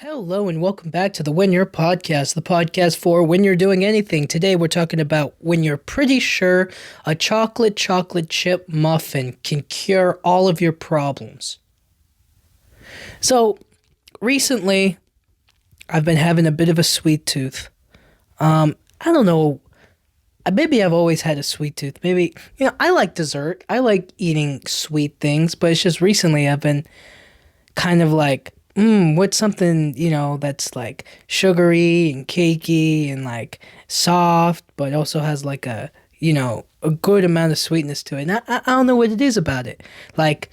Hello and welcome back to the When You're podcast, the podcast for when you're doing anything. Today we're talking about when you're pretty sure a chocolate chip muffin can cure all of your problems. So, recently I've been having a bit of a sweet tooth. I don't know, maybe I've always had a sweet tooth. Maybe, I like dessert. I like eating sweet things, but it's just recently I've been kind of like what's something, that's like sugary and cakey and like soft, but also has like a good amount of sweetness to it. And I don't know what it is about it. Like,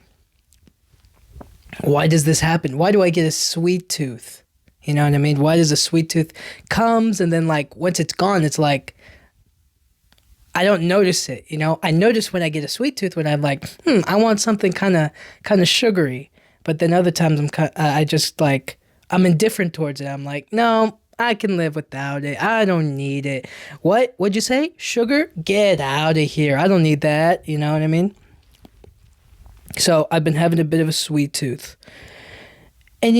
why does this happen? Why do I get a sweet tooth? You know what I mean? Why does a sweet tooth comes and then like once it's gone, it's like, I don't notice it. I notice when I get a sweet tooth when I'm like, I want something kind of sugary. But then other times I'm indifferent towards it. I'm like, no, I can live without it. I don't need it. What'd you say? Sugar? Get out of here. I don't need that. You know what I mean? So I've been having a bit of a sweet tooth. And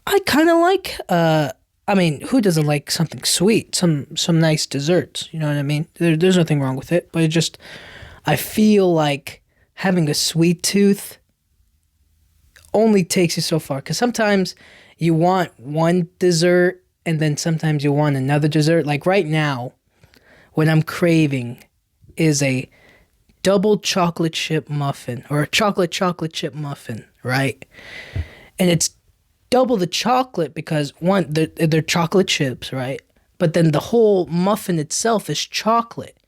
I kind of like, who doesn't like something sweet? Some nice desserts. You know what I mean? There's nothing wrong with it. But I feel like having a sweet tooth only takes you so far, because sometimes you want one dessert and then sometimes you want another dessert. Like right now, what I'm craving is a double chocolate chip muffin, or a chocolate chip muffin, right? And it's double the chocolate because one, they're chocolate chips, right? But then the whole muffin itself is chocolate.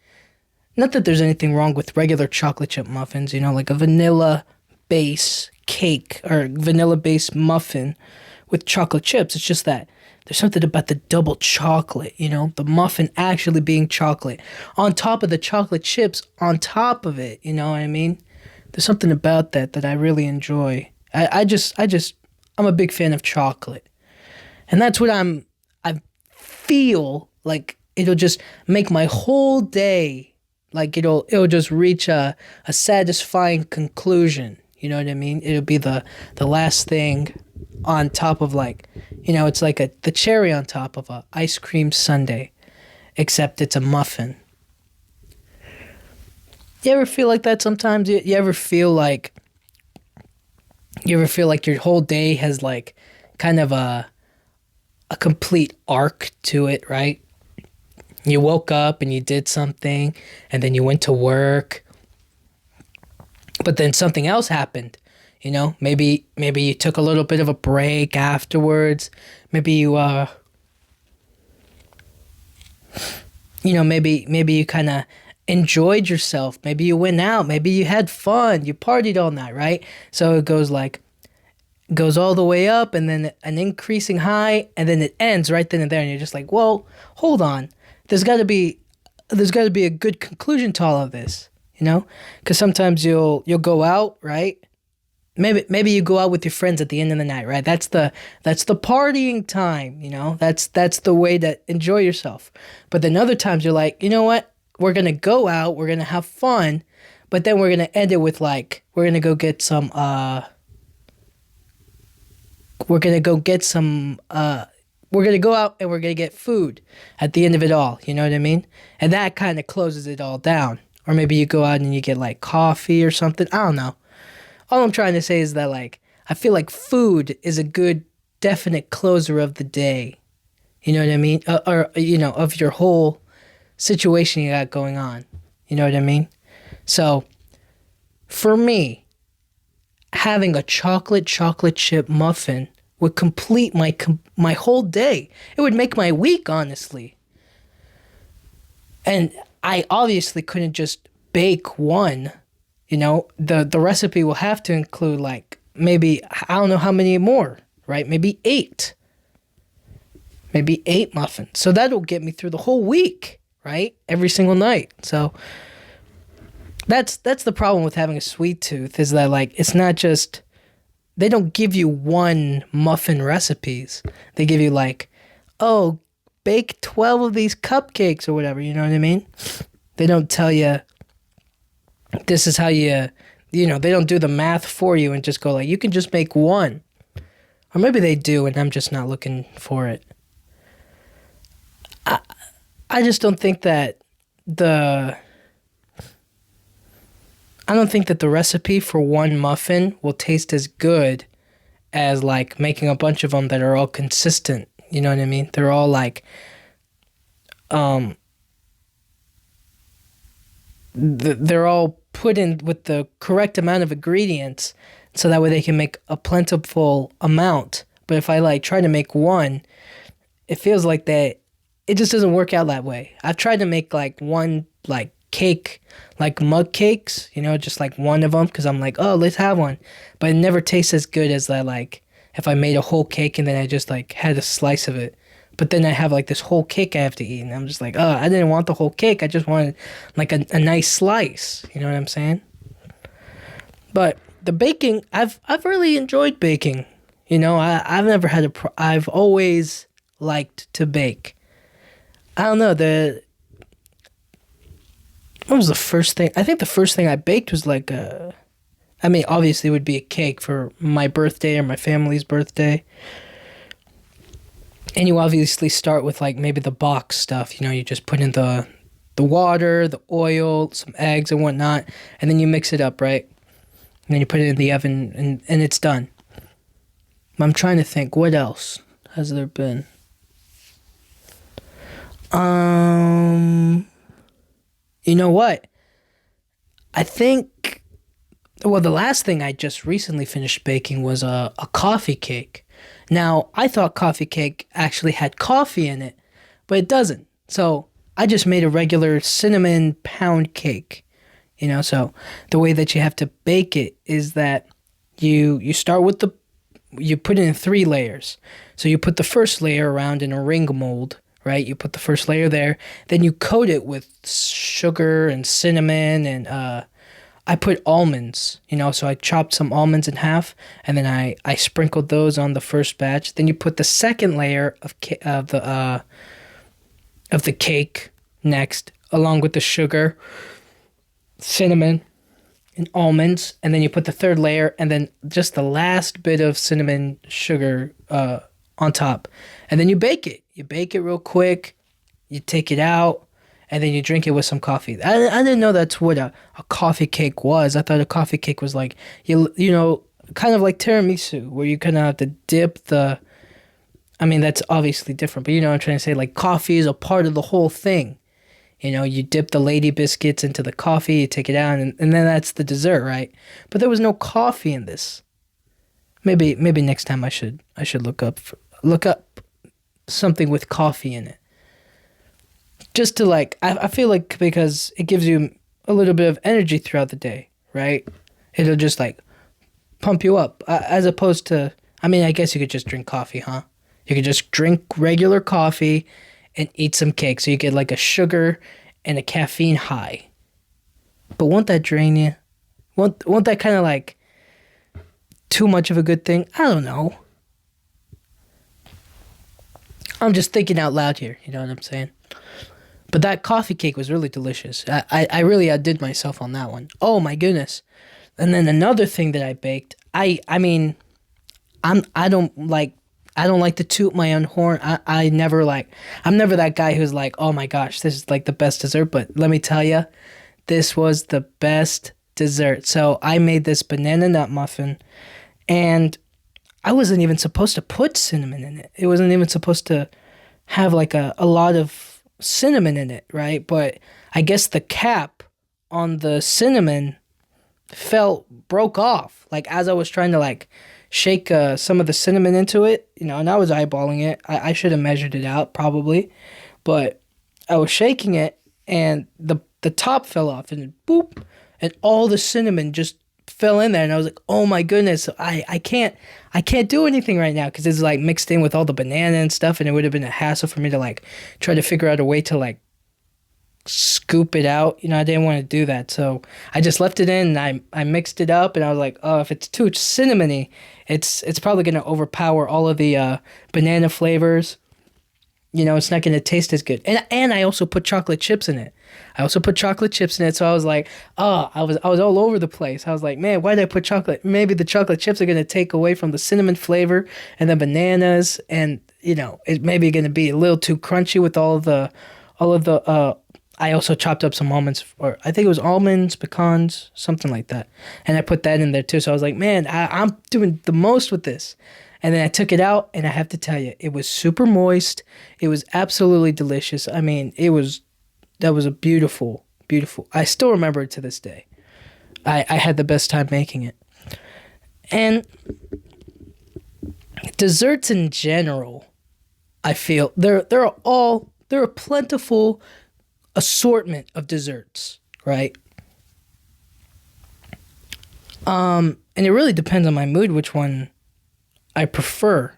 Not that there's anything wrong with regular chocolate chip muffins, like a vanilla base cake or vanilla based muffin with chocolate chips. It's just that there's something about the double chocolate, the muffin actually being chocolate on top of the chocolate chips on top of it. You know what I mean? There's something about that I really enjoy. I'm a big fan of chocolate, and that's what I feel like it'll just make my whole day, like it'll just reach a satisfying conclusion. You know what I mean? It'll be the last thing on top of it's like the cherry on top of a ice cream sundae, except it's a muffin. You ever feel like that sometimes? You ever feel like your whole day has like kind of a complete arc to it, right? You woke up and you did something, and then you went to work. But then something else happened, maybe you took a little bit of a break afterwards. Maybe you, maybe you kind of enjoyed yourself. Maybe you went out. Maybe you had fun. You partied all night, right? So it goes all the way up and then an increasing high, and then it ends right then and there. And you're just like, well, hold on. There's got to be a good conclusion to all of this. Because sometimes you'll go out, right? Maybe you go out with your friends at the end of the night, right? That's the partying time, That's the way to enjoy yourself. But then other times you're like, you know what? We're gonna go out, we're gonna have fun, but then we're gonna end it with we're gonna go get some we're gonna go out and we're gonna get food at the end of it all. You know what I mean? And that kind of closes it all down. Or maybe you go out and you get like coffee or something. I don't know. All I'm trying to say is that I feel like food is a good definite closer of the day. You know what I mean? Of your whole situation you got going on. You know what I mean? So for me, having a chocolate chip muffin would complete my whole day. It would make my week, honestly. And I obviously couldn't just bake one. The recipe will have to include maybe, I don't know how many more, right? Maybe 8. Maybe 8 muffins. So that'll get me through the whole week, right? Every single night. So that's the problem with having a sweet tooth, is that it's not just, they don't give you one muffin recipes. They give you bake 12 of these cupcakes or whatever, you know what I mean? They don't tell you this is how they don't do the math for you and just go you can just make one. Or maybe they do, and I'm just not looking for it. I, I just don't think that the I don't think that the recipe for one muffin will taste as good as like making a bunch of them that are all consistent. You know what I mean? They're all like um they're all put in with the correct amount of ingredients so that way they can make a plentiful amount. But if I like try to make one, it feels like that it just doesn't work out that way. I've tried to make like one like cake, like mug cakes, just like one of them because I'm like, oh, let's have one. But it never tastes as good as that, like if I made a whole cake and then I just like had a slice of it. But then I have like this whole cake I have to eat, and I'm just like, oh, I didn't want the whole cake. I just wanted like a nice slice. You know what I'm saying? But the baking, I've really enjoyed baking. I've never had I've always liked to bake. I don't know, what was the first thing? I think the first thing I baked was like obviously it would be a cake for my birthday or my family's birthday. And you obviously start with like maybe the box stuff. You just put in the water, the oil, some eggs and whatnot, and then you mix it up, right? And then you put it in the oven and it's done. I'm trying to think, what else has there been? You know what? I think, well, the last thing I just recently finished baking was a coffee cake. Now, I thought coffee cake actually had coffee in it, but it doesn't. So I just made a regular cinnamon pound cake. So the way that you have to bake it is that you start with you put it in 3 layers. So you put the first layer around in a ring mold, right? You put the first layer there. Then you coat it with sugar and cinnamon and I put almonds, so I chopped some almonds in half and then I sprinkled those on the first batch. Then you put the second layer of the cake next, along with the sugar, cinnamon, and almonds. And then you put the third layer and then just the last bit of cinnamon sugar on top. And then you bake it. You bake it real quick. You take it out. And then you drink it with some coffee. I didn't know that's what a coffee cake was. I thought a coffee cake was like, kind of like tiramisu, where you kind of have to dip that's obviously different, but you know what I'm trying to say? Like coffee is a part of the whole thing. You dip the lady biscuits into the coffee, you take it out, and then that's the dessert, right? But there was no coffee in this. Maybe next time I should look up something with coffee in it. Just to like, I feel like because it gives you a little bit of energy throughout the day, right? It'll just like pump you up as opposed to, I guess you could just drink coffee, huh? You could just drink regular coffee and eat some cake. So you get like a sugar and a caffeine high. But won't that drain you? Won't that kind of like too much of a good thing? I don't know. I'm just thinking out loud here. You know what I'm saying? But that coffee cake was really delicious. I really outdid myself on that one. Oh my goodness. And then another thing that I baked, I don't like to toot my own horn. I'm never that guy who's like, oh my gosh, this is like the best dessert. But let me tell you, this was the best dessert. So I made this banana nut muffin, and I wasn't even supposed to put cinnamon in it. It wasn't even supposed to have like a lot of cinnamon in it, right? But I guess the cap on the cinnamon broke off. Like as I was trying to like shake some of the cinnamon into it, and I was eyeballing it. I should have measured it out probably, but I was shaking it and the top fell off and boop, and all the cinnamon just fell in there, and I was like, oh my goodness, I can't do anything right now because it's like mixed in with all the banana and stuff, and it would have been a hassle for me to like try to figure out a way to like scoop it out. I didn't want to do that, so I just left it in and I mixed it up, and I was like, oh, if it's too cinnamony, it's probably going to overpower all of the banana flavors. it's not going to taste as good. And I also put chocolate chips in it. So I was like, oh, I was all over the place. I was like, man, why did I put chocolate? Maybe the chocolate chips are going to take away from the cinnamon flavor and the bananas, and it may be going to be a little too crunchy with all of the. I also chopped up some almonds, or I think it was almonds, pecans, something like that, and I put that in there too. So I was like, man, I'm doing the most with this. And then I took it out, and I have to tell you, it was super moist. It was absolutely delicious. I mean, that was a beautiful, beautiful. I still remember it to this day. I had the best time making it. And desserts in general, I feel there are plentiful assortment of desserts, right? And it really depends on my mood which one I prefer.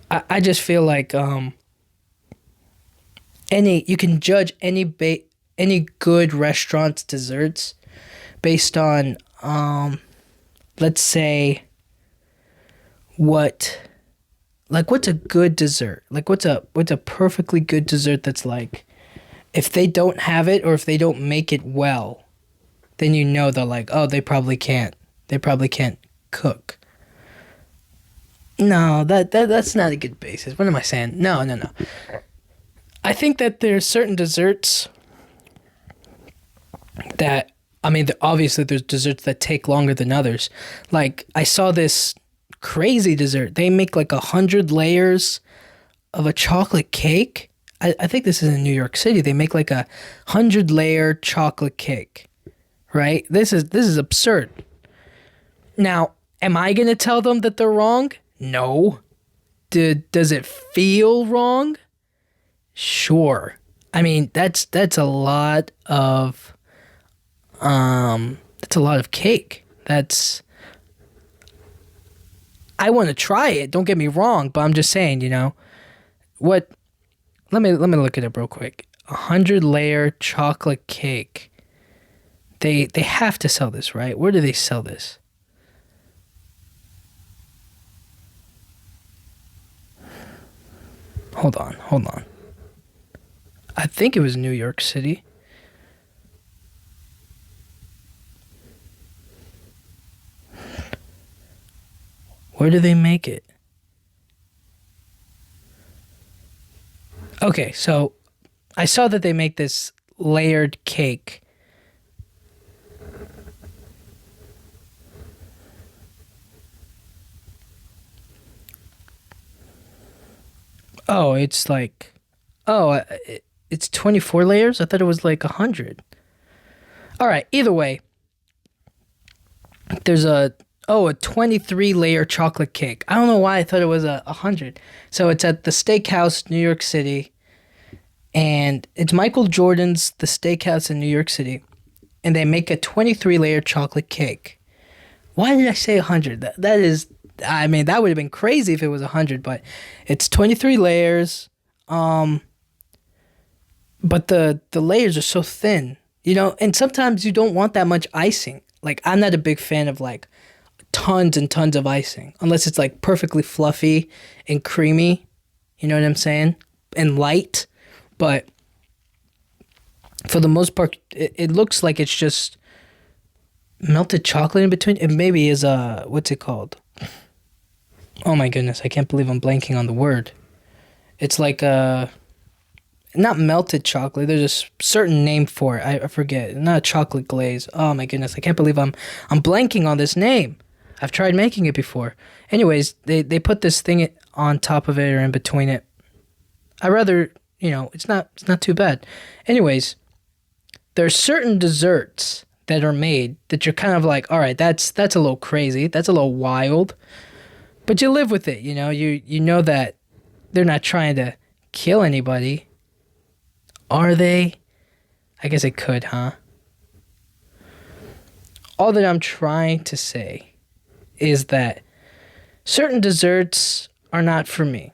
I just feel like you can judge any good restaurant's desserts based on let's say what's a good dessert? Like what's a perfectly good dessert that's like, if they don't have it or if they don't make it well, then they're like, oh, they probably can't cook. No, that's not a good basis. What am I saying? No. I think that there's certain desserts that, I mean, obviously there's desserts that take longer than others. Like, I saw this crazy dessert. They make like 100 layers of a chocolate cake. I think this is in New York City. They make like 100-layer chocolate cake, right? This is absurd. Now, am I going to tell them that they're wrong? No. Does it feel wrong? Sure. I mean, that's a lot of cake. I want to try it, don't get me wrong, but I'm just saying, what, let me look it up real quick. 100-layer chocolate cake. They have to sell this, right? Where do they sell this? Hold on. I think it was New York City. Where do they make it? Okay, so I saw that they make this layered cake. Oh, it's 24 layers? I thought it was like 100. All right, either way, there's a 23-layer chocolate cake. I don't know why I thought it was 100. So it's at the Steakhouse, New York City, and it's Michael Jordan's The Steakhouse in New York City, and they make a 23-layer chocolate cake. Why did I say 100? That is, I mean, that would have been crazy if it was 100, but it's 23 layers. But the layers are so thin, and sometimes you don't want that much icing. Like, I'm not a big fan of like tons and tons of icing, unless it's like perfectly fluffy and creamy, you know what I'm saying? And light. But for the most part, it looks like it's just melted chocolate in between. It maybe is what's it called? Oh my goodness, I can't believe I'm blanking on the word. It's like not melted chocolate. There's a certain name for it. I forget. Not chocolate glaze. Oh my goodness, I can't believe I'm blanking on this name. I've tried making it before. Anyways, they put this thing on top of it or in between it. I rather, it's not too bad. Anyways, there are certain desserts that are made that you're kind of like, all right, that's a little crazy. That's a little wild. But you live with it, you know that they're not trying to kill anybody. Are they? I guess it could, huh? All that I'm trying to say is that certain desserts are not for me.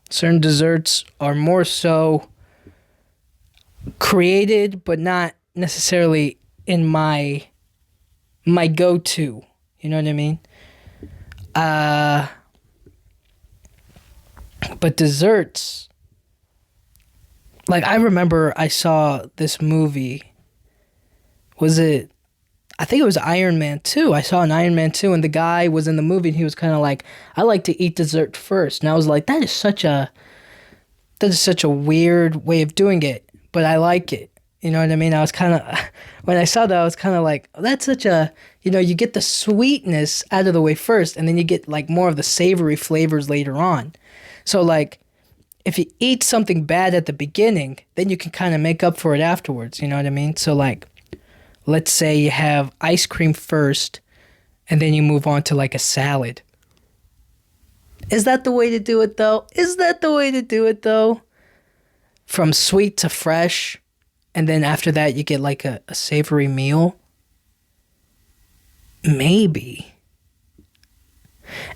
Certain desserts are more so created, but not necessarily in my go-to. You know what I mean? But desserts Like, I remember I saw this movie. Was it? I think it was Iron Man 2. I saw an Iron Man 2, and the guy was in the movie, and he was kind of like, I like to eat dessert first. And I was like, that is such a weird way of doing it, but I like it. You know what I mean? I was kind of, when I saw that, I was kind of like, oh, that's such a, you get the sweetness out of the way first, and then you get like more of the savory flavors later on. So like, if you eat something bad at the beginning, then you can kind of make up for it afterwards. You know what I mean? So like, let's say you have ice cream first, and then you move on to like a salad. Is that the way to do it though? Is that the way to do it though? From sweet to fresh, and then after that you get like a savory meal? Maybe.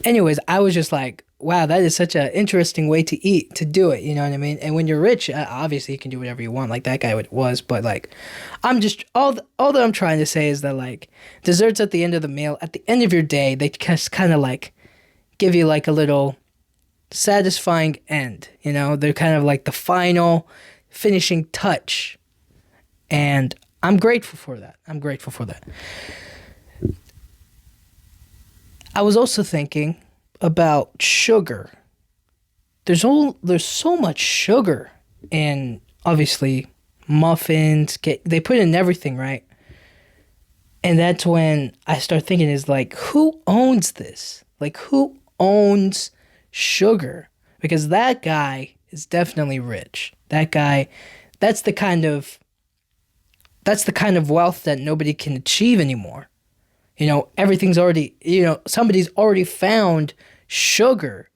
Anyways, I was just like, wow, that is such an interesting way to do it, you know what I mean? And when you're rich, obviously you can do whatever you want, like that guy was, but like, I'm just, all that I'm trying to say is that like, desserts at the end of the meal, at the end of your day, they just kind of like, give you like a little satisfying end, you know? They're kind of like the final finishing touch. And I'm grateful for that. I'm grateful for that. I was also thinking about sugar. There's so much sugar in, obviously, muffins. They put in everything, right? And that's when I start thinking is like, who owns this? Like, who owns sugar? Because that guy is definitely rich. That guy, that's the kind of wealth that nobody can achieve anymore. You know, everything's already, somebody's already found sugar,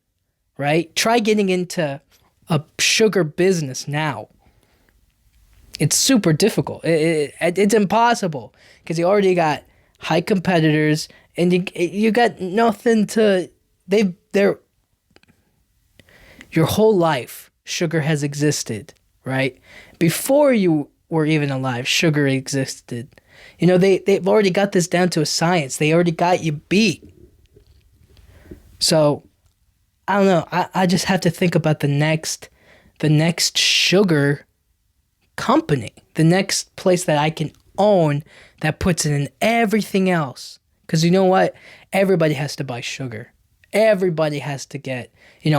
right? Try getting into a sugar business now. It's super difficult. It's impossible because you already got high competitors, and you got nothing to. They're your whole life. Sugar has existed, right? Before you were even alive, sugar existed. You know, they've already got this down to a science. They already got you beat. So, I don't know. I just have to think about the next sugar company. The next place that I can own that puts it in everything else. Because you know what? Everybody has to buy sugar. Everybody has to get,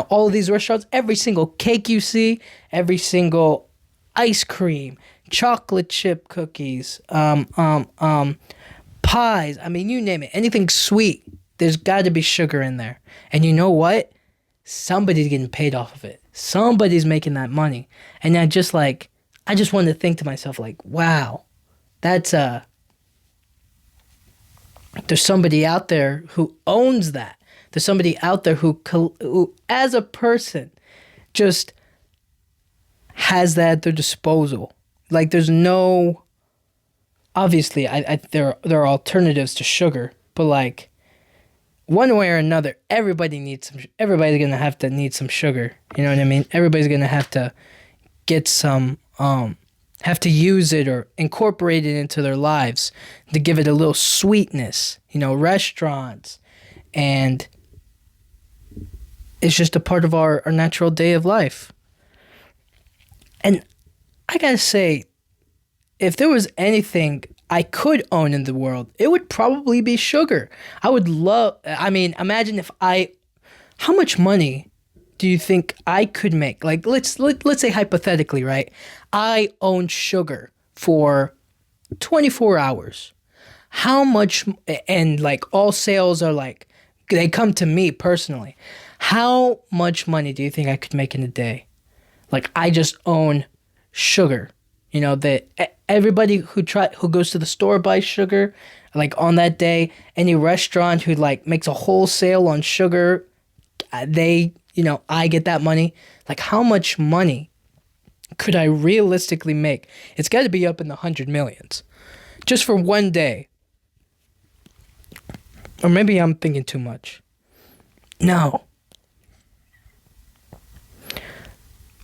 all of these restaurants, every single cake you see, every single ice cream, chocolate chip cookies, pies. I mean, you name it. Anything sweet, there's got to be sugar in there. And you know what? Somebody's getting paid off of it. Somebody's making that money. And I just want to think to myself like, wow, there's somebody out there who owns that. There's somebody out there who as a person, just has that at their disposal. Like, there's no, obviously, there are alternatives to sugar, but like, one way or another, everybody's gonna have to need some sugar. You know what I mean? Everybody's gonna have to get some, have to use it or incorporate it into their lives to give it a little sweetness. Restaurants, and it's just a part of our natural day of life. And I gotta say, if there was anything I could own in the world, it would probably be sugar. Imagine how much money do you think I could make? Like, let's say hypothetically, right? I own sugar for 24 hours. How much, and like all sales are like, they come to me personally. How much money do you think I could make in a day? Like, I just own sugar. That everybody who goes to the store buys sugar, like on that day. Any restaurant who like makes a wholesale on sugar, I get that money. Like, how much money could I realistically make? It's got to be up in the 100 millions, just for one day. Or maybe I'm thinking too much. No.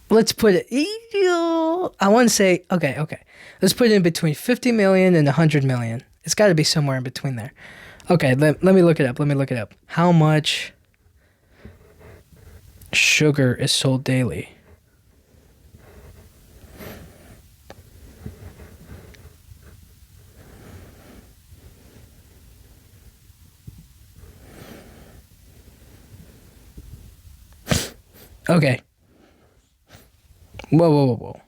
Let's put it, I want to say, okay. Let's put it in between 50 million and 100 million. It's got to be somewhere in between there. Okay, let me look it up. How much sugar is sold daily? Okay. Whoa, whoa, whoa, whoa.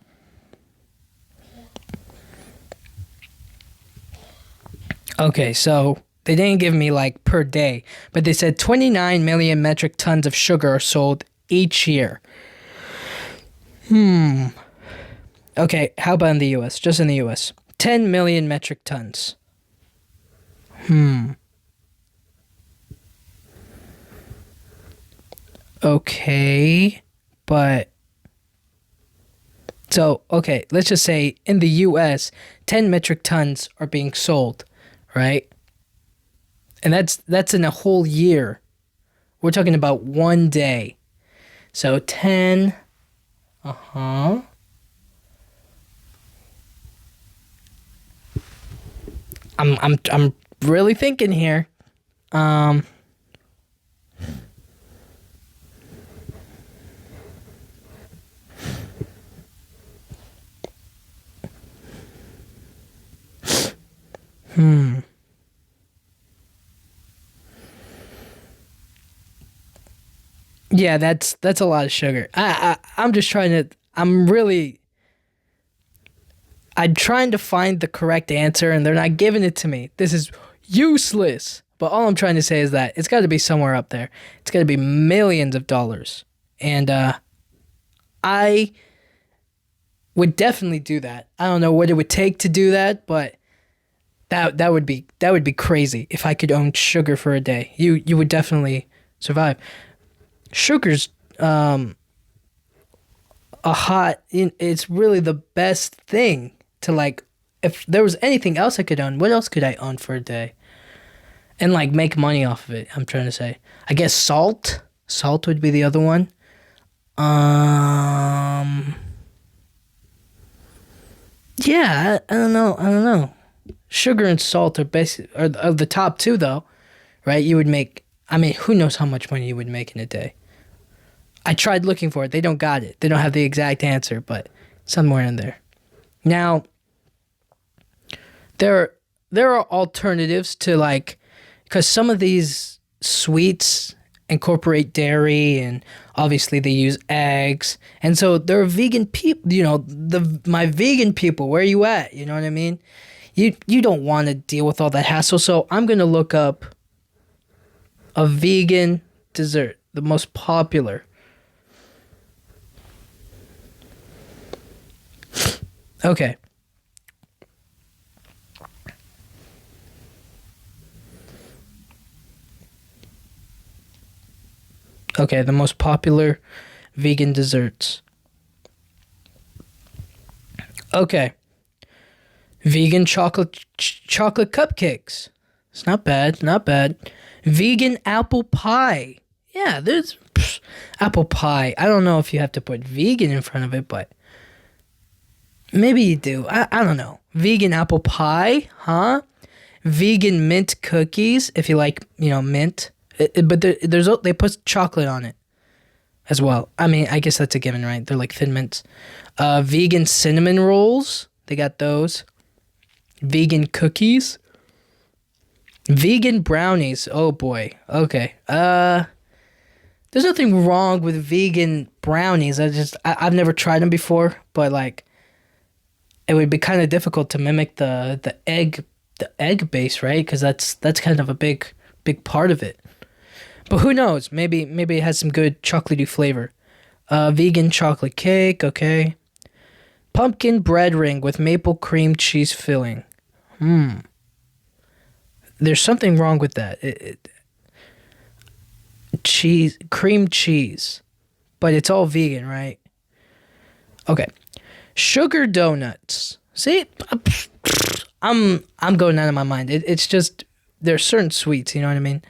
Okay, so they didn't give me like per day, but they said 29 million metric tons of sugar are sold each year. Hmm. Okay, how about in the US? Just in the US. 10 million metric tons. Hmm. Okay, but so okay, let's just say in the US, 10 metric tons are being sold, right? And that's in a whole year. We're talking about one day. So 10, uh-huh. I'm really thinking here. Um hmm. Yeah, that's a lot of sugar. I'm just trying to I'm trying to find the correct answer and they're not giving it to me. This is useless. But all I'm trying to say is that it's got to be somewhere up there. It's got to be millions of dollars. And I would definitely do that. I don't know what it would take to do that, but that would be crazy if I could own sugar for a day. You would definitely survive. Sugar's it's really the best thing to like if there was anything else I could own, what else could I own for a day? And like make money off of it, I'm trying to say. I guess salt. Salt would be the other one. Um yeah, I don't know. I don't know. Sugar and salt are the top two though, right? You would make I mean, who knows how much money you would make in a day. I tried looking for it. They don't got it. They don't have the exact answer, but somewhere in there. Now, there are alternatives to like because some of these sweets incorporate dairy and obviously they use eggs. And so there are vegan people, the my vegan people, where are you at? You know what I mean? You don't want to deal with all that hassle. So I'm going to look up a vegan dessert, the most popular. Okay. Okay, the most popular vegan desserts. Okay. Vegan chocolate cupcakes. It's not bad, not bad. Vegan apple pie. Yeah, there's apple pie. I don't know if you have to put vegan in front of it, but maybe you do. I don't know. Vegan apple pie, huh? Vegan mint cookies, if you like, mint. But they put chocolate on it as well. I mean, I guess that's a given, right? They're like thin mints. Vegan cinnamon rolls. They got those. Vegan cookies. Vegan brownies. Oh boy. Okay. There's nothing wrong with vegan brownies. I've never tried them before, but like it would be kind of difficult to mimic the egg base, right? Because that's kind of a big part of it. But who knows? Maybe it has some good chocolatey flavor. Vegan chocolate cake, okay. Pumpkin bread ring with maple cream cheese filling. There's something wrong with that. Cream cheese, but it's all vegan, right? Okay. Sugar donuts. See, I'm going out of my mind. It's just there's certain sweets, you know what I mean?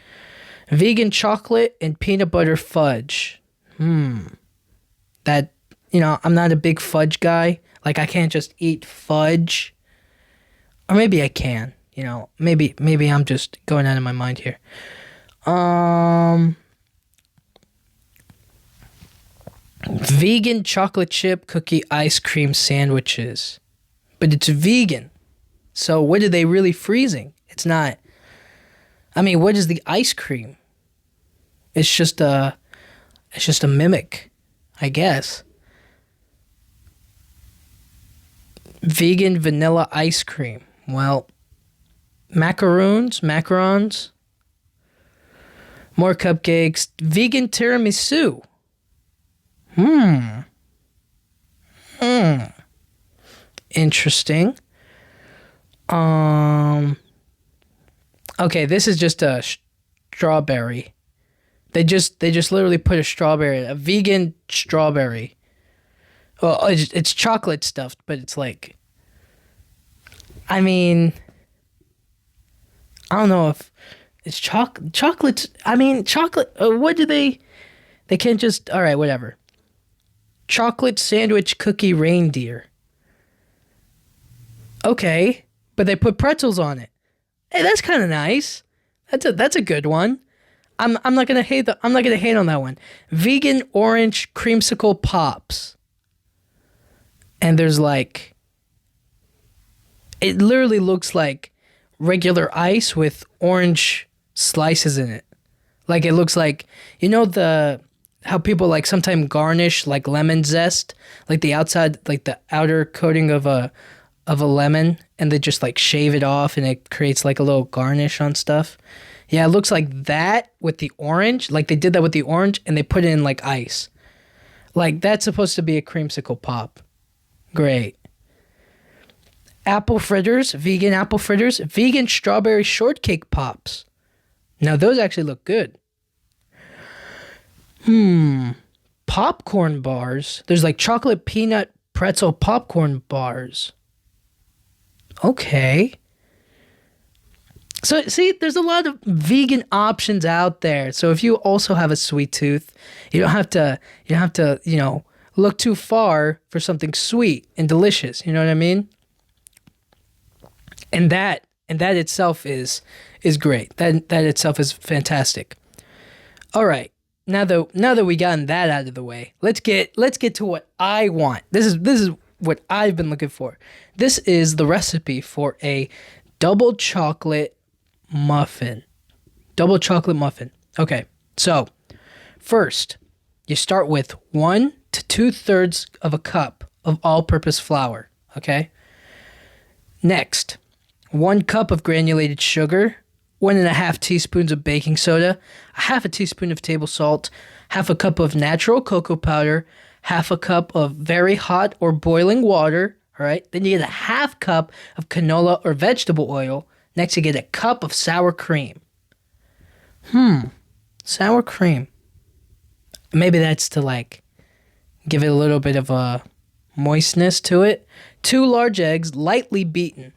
Vegan chocolate and peanut butter fudge. That I'm not a big fudge guy. Like I can't just eat fudge. Or maybe I can. Maybe I'm just going out of my mind here. Vegan chocolate chip cookie ice cream sandwiches. But it's vegan. So what are they really freezing? It's not. I mean, what is the ice cream? It's just a mimic. I guess. Vegan vanilla ice cream. Well, macarons, more cupcakes, vegan tiramisu. Hmm. Hmm. Interesting. Um. Okay, this is just a strawberry. They just literally put a vegan strawberry. Well, it's chocolate stuffed, but it's like, I mean, I don't know if it's chocolate. I mean, chocolate. What do they? They can't just. All right, whatever. Chocolate sandwich cookie reindeer. Okay, but they put pretzels on it. Hey, that's kind of nice. That's a good one. I'm not gonna hate I'm not gonna hate on that one. Vegan orange creamsicle pops. And there's like, it literally looks like regular ice with orange slices in it. Like it looks like, the how people like sometimes garnish like lemon zest, like the outside, like the outer coating of a lemon, and they just like shave it off and it creates like a little garnish on stuff. Yeah, it looks like that with the orange. Like they did that with the orange and they put it in like ice. Like that's supposed to be a creamsicle pop. Great. Vegan apple fritters, vegan strawberry shortcake pops. Now those actually look good. Popcorn bars. There's like chocolate peanut pretzel popcorn bars. Okay. So see, there's a lot of vegan options out there. So if you also have a sweet tooth, you don't have to, look too far for something sweet and delicious. You know what I mean? And that itself is great. That itself is fantastic. All right. Now that we gotten that out of the way, let's get to what I want. This is what I've been looking for. This is the recipe for a double chocolate muffin. Double chocolate muffin. Okay. So, first, you start with 1 to 2/3 of a cup of all-purpose flour, okay? Next, 1 cup of granulated sugar, 1.5 teaspoons of baking soda, 1/2 teaspoon of table salt, 1/2 cup of natural cocoa powder, 1/2 cup of very hot or boiling water, all right? Then you get 1/2 cup of canola or vegetable oil. Next, you get a cup of sour cream. Sour cream. Maybe that's to like give it a little bit of a moistness to it. 2 large eggs, lightly beaten.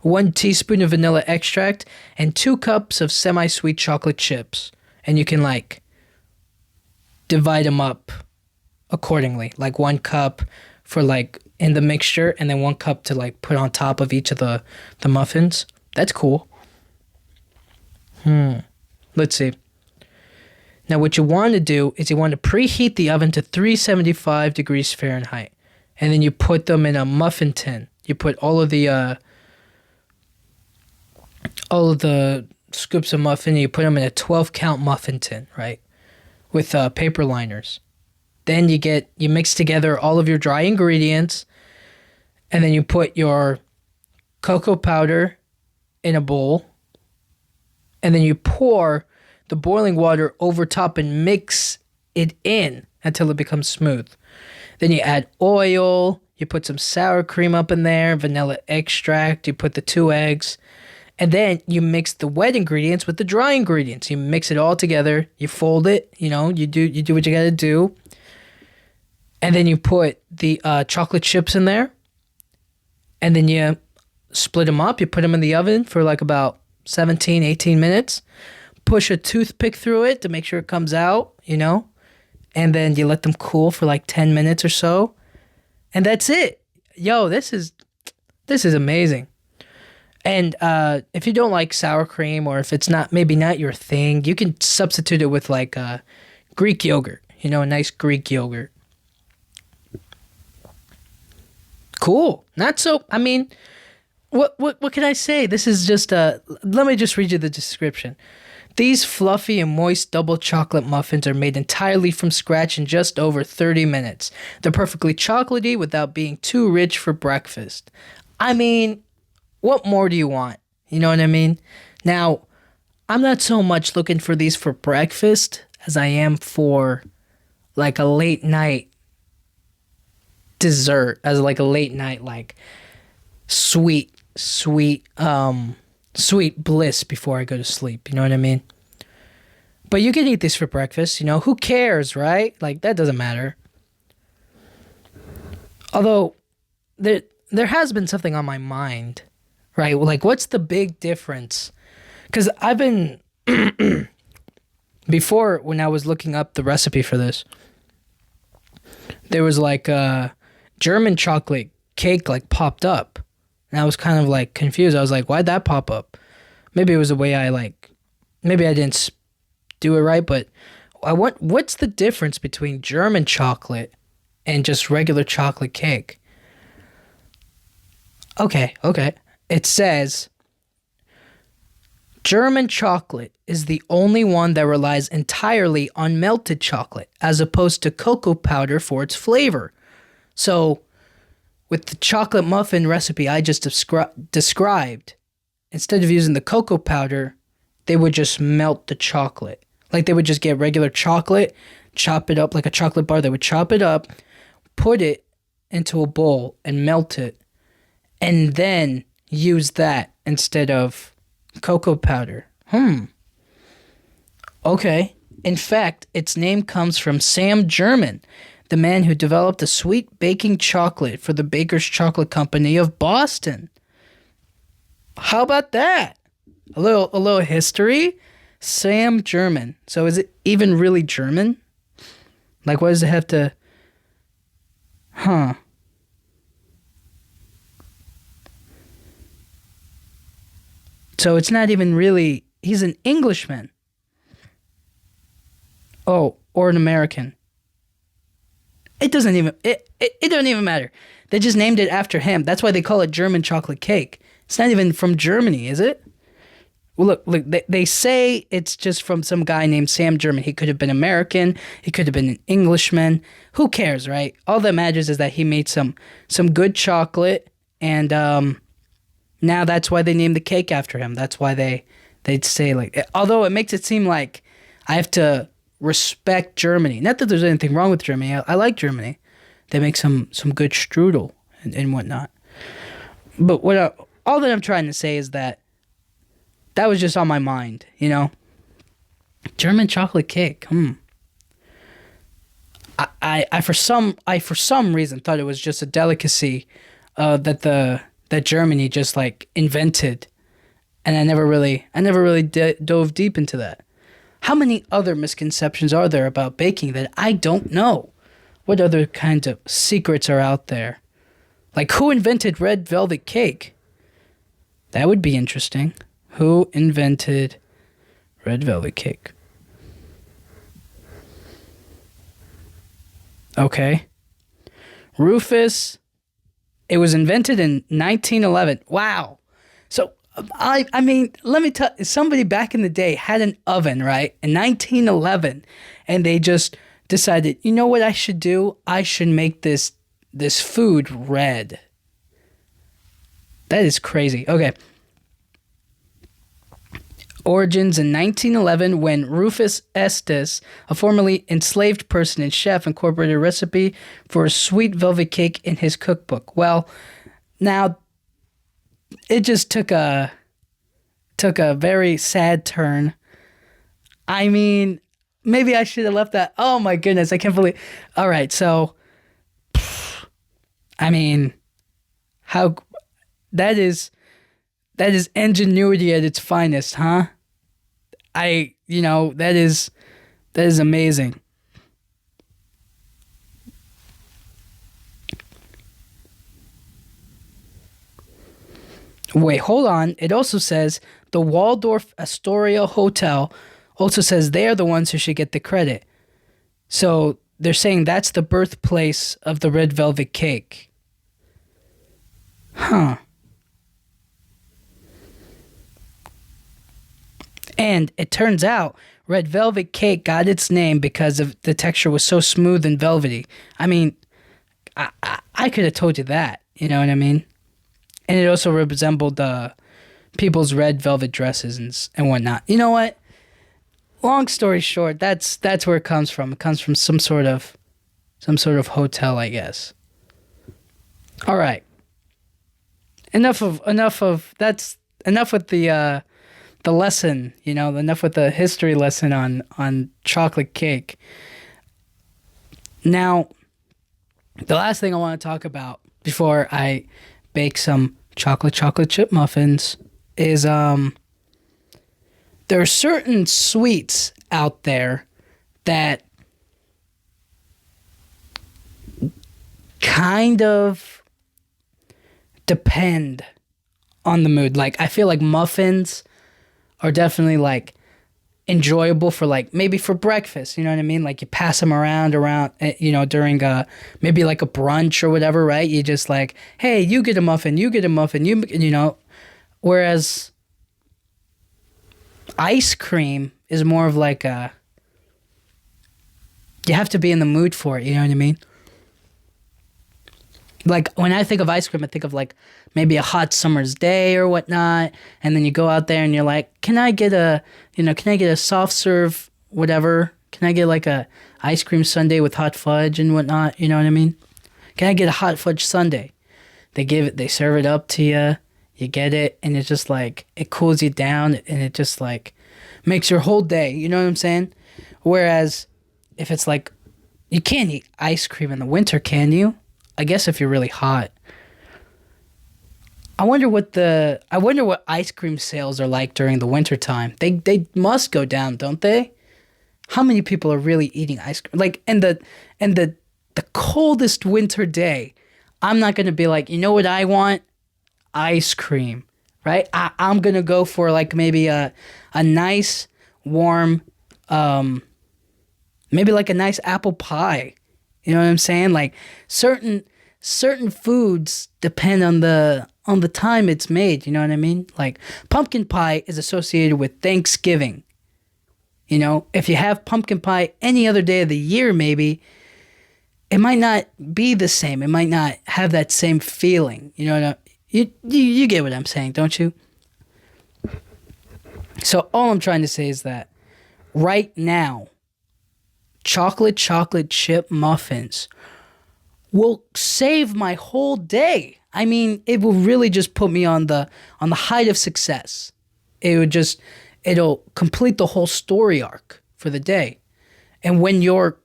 1 teaspoon of vanilla extract, and 2 cups of semi-sweet chocolate chips. And you can like divide them up accordingly. Like 1 cup for like in the mixture, and then 1 cup to like put on top of each of the muffins. That's cool. Let's see. Now what you want to do is you want to preheat the oven to 375 degrees Fahrenheit. And then you put them in a muffin tin. You put all of the scoops of muffin, and you put them in a 12-count muffin tin, right? With paper liners. Then you mix together all of your dry ingredients, and then you put your cocoa powder in a bowl, and then you pour the boiling water over top and mix it in until it becomes smooth. Then you add oil, you put some sour cream up in there, vanilla extract, you put the 2 eggs, and then you mix the wet ingredients with the dry ingredients. You mix it all together, you fold it, you do what you gotta do. And then you put the chocolate chips in there, and then you split them up, you put them in the oven for like about 17, 18 minutes. Push a toothpick through it to make sure it comes out, and then you let them cool for like 10 minutes or so. And that's it. Yo, this is amazing. And if you don't like sour cream, or if it's maybe not your thing, you can substitute it with like Greek yogurt, a nice Greek yogurt. Cool. What can I say? This is just let me just read you the description. These fluffy and moist double chocolate muffins are made entirely from scratch in just over 30 minutes. They're perfectly chocolatey without being too rich for breakfast. I mean, what more do you want? You know what I mean? Now, I'm not so much looking for these for breakfast as I am for like a late night dessert, as like a late night like sweet sweet bliss before I go to sleep. You know what I mean? But you can eat this for breakfast, you know, who cares, right? Like, that doesn't matter. Although, there has been something on my mind, right? Like, what's the big difference? Because I've been, before, when I was looking up the recipe for this, there was like a German chocolate cake like popped up. And I was kind of like confused. I was like, why'd that pop up? Maybe it was the way maybe I didn't do it right, but what's the difference between German chocolate and just regular chocolate cake? Okay. It says German chocolate is the only one that relies entirely on melted chocolate, as opposed to cocoa powder for its flavor. So, with the chocolate muffin recipe I just described, instead of using the cocoa powder, they would just melt the chocolate. Like, they would just get regular chocolate, chop it up like a chocolate bar. They would chop it up, put it into a bowl, and melt it, and then use that instead of cocoa powder. Okay. In fact, its name comes from Sam German, the man who developed the sweet baking chocolate for the Baker's Chocolate Company of Boston. How about that? A little history. Sam German. So is it even really German? Like, what does it have to... So it's not even really... He's an Englishman. Oh, or an American. It doesn't even... It doesn't even matter. They just named it after him. That's why they call it German chocolate cake. It's not even from Germany, is it? Well, look, they say it's just from some guy named Sam German. He could have been American. He could have been an Englishman. Who cares, right? All that matters is that he made some good chocolate, and now that's why they named the cake after him. That's why they'd say, like... Although it makes it seem like I have to respect Germany. Not that there's anything wrong with Germany. I like Germany. They make some good strudel and whatnot. But all that I'm trying to say is that was just on my mind, you know? German chocolate cake. I for some reason thought it was just a delicacy that Germany just like invented, and I never really dove deep into that. How many other misconceptions are there about baking that I don't know? What other kinds of secrets are out there? Like, who invented red velvet cake? That would be interesting. Who invented red velvet cake? Okay. Rufus. It was invented in 1911. Wow. So, I mean, let me tell you, somebody back in the day had an oven, right? In 1911. And they just decided, you know what I should do? I should make this food red. That is crazy. Okay. Origins in 1911, when Rufus Estes, a formerly enslaved person and chef, incorporated a recipe for a sweet velvet cake in his cookbook. Well, now it just took a very sad turn. I mean, maybe I should have left that. Oh my goodness, I can't believe. All right, so I mean, how that is ingenuity at its finest, huh? That is amazing. Wait, hold on. It also says the Waldorf Astoria Hotel also says they're the ones who should get the credit. So they're saying that's the birthplace of the red velvet cake. Huh. And it turns out red velvet cake got its name because of the texture was so smooth and velvety. I mean, I could have told you that. You know what I mean? And it also resembled people's red velvet dresses and whatnot. You know what? Long story short, that's where it comes from. It comes from some sort of hotel, I guess. All right. Enough with the lesson, enough with the history lesson on chocolate cake. Now, the last thing I want to talk about before I bake some chocolate chip muffins is there are certain sweets out there that kind of depend on the mood. Like, I feel like muffins are definitely like enjoyable for like maybe for breakfast, you know what I mean? Like you pass them around, during maybe like a brunch or whatever, right? You just like, hey, you get a muffin, whereas ice cream is more of like you have to be in the mood for it, you know what I mean? Like when I think of ice cream, I think of like maybe a hot summer's day or whatnot, and then you go out there and you're like, can I get a soft serve whatever? Can I get like a ice cream sundae with hot fudge and whatnot? You know what I mean? Can I get a hot fudge sundae? They serve it up to you. You get it, and it's just like it cools you down, and it just like makes your whole day. You know what I'm saying? Whereas if it's like you can't eat ice cream in the winter, can you? I guess if you're really hot. I wonder what ice cream sales are like during the winter time. They must go down, don't they? How many people are really eating ice cream? Like in the coldest winter day, I'm not gonna be like, you know what I want? Ice cream, right? I'm gonna go for like maybe a nice warm, maybe like a nice apple pie. You know what I'm saying? Like certain foods depend on the time it's made. You know what I mean? Like pumpkin pie is associated with Thanksgiving. You know, if you have pumpkin pie any other day of the year, maybe it might not be the same. It might not have that same feeling. You know what you get what I'm saying, don't you? So all I'm trying to say is that right now, chocolate chip muffins will save my whole day. I mean, it will really just put me on the height of success. It'll complete the whole story arc for the day. And when you're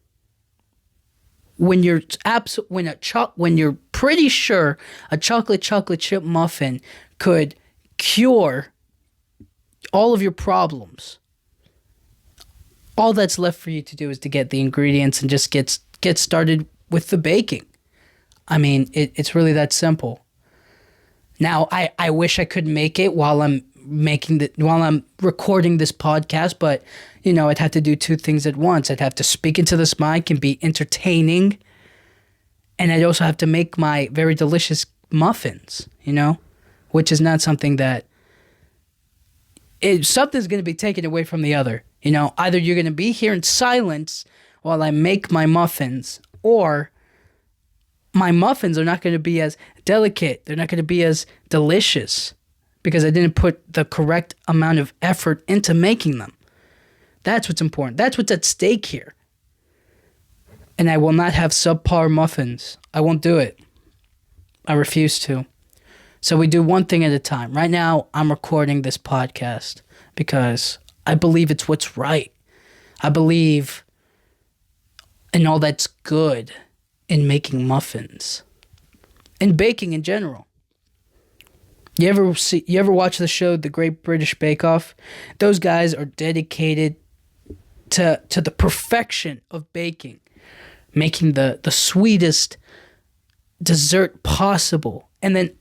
pretty sure a chocolate chip muffin could cure all of your problems, all that's left for you to do is to get the ingredients and just get started with the baking. I mean, it's really that simple. Now, I wish I could make it while I'm recording this podcast, but I'd have to do two things at once. I'd have to speak into this mic and be entertaining, and I'd also have to make my very delicious muffins, which is not something that something's going to be taken away from the other. Either you're going to be here in silence while I make my muffins, or my muffins are not going to be as delicate. They're not going to be as delicious because I didn't put the correct amount of effort into making them. That's what's important. That's what's at stake here. And I will not have subpar muffins. I won't do it. I refuse to. So we do one thing at a time. Right now, I'm recording this podcast because I believe it's what's right. I believe in all that's good in making muffins and baking in general. You ever watch the show The Great British Bake Off? Those guys are dedicated to the perfection of baking, making the sweetest dessert possible, and then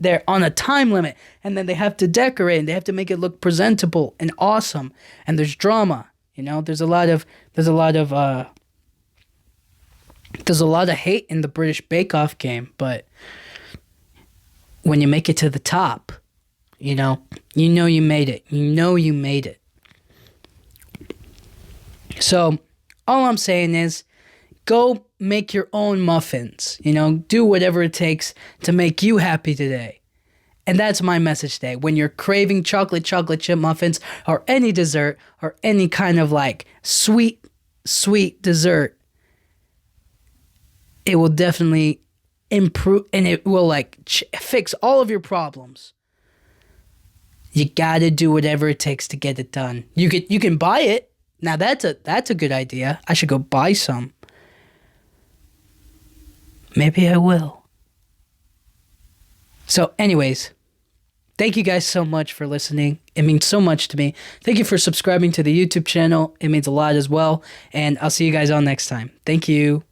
they're on a time limit, and then they have to decorate and they have to make it look presentable and awesome, and there's drama. There's a lot of hate in the British Bake Off game, but when you make it to the top, you made it. You made it. So all I'm saying is go make your own muffins. You know, do whatever it takes to make you happy today. And that's my message today. When you're craving chocolate chip muffins or any dessert or any kind of like sweet dessert, it will definitely improve and it will like fix all of your problems. You gotta do whatever it takes to get it done. You can buy it. Now that's a good idea. I should go buy some. Maybe I will. So anyways, thank you guys so much for listening. It means so much to me. Thank you for subscribing to the YouTube channel. It means a lot as well. And I'll see you guys all next time. Thank you.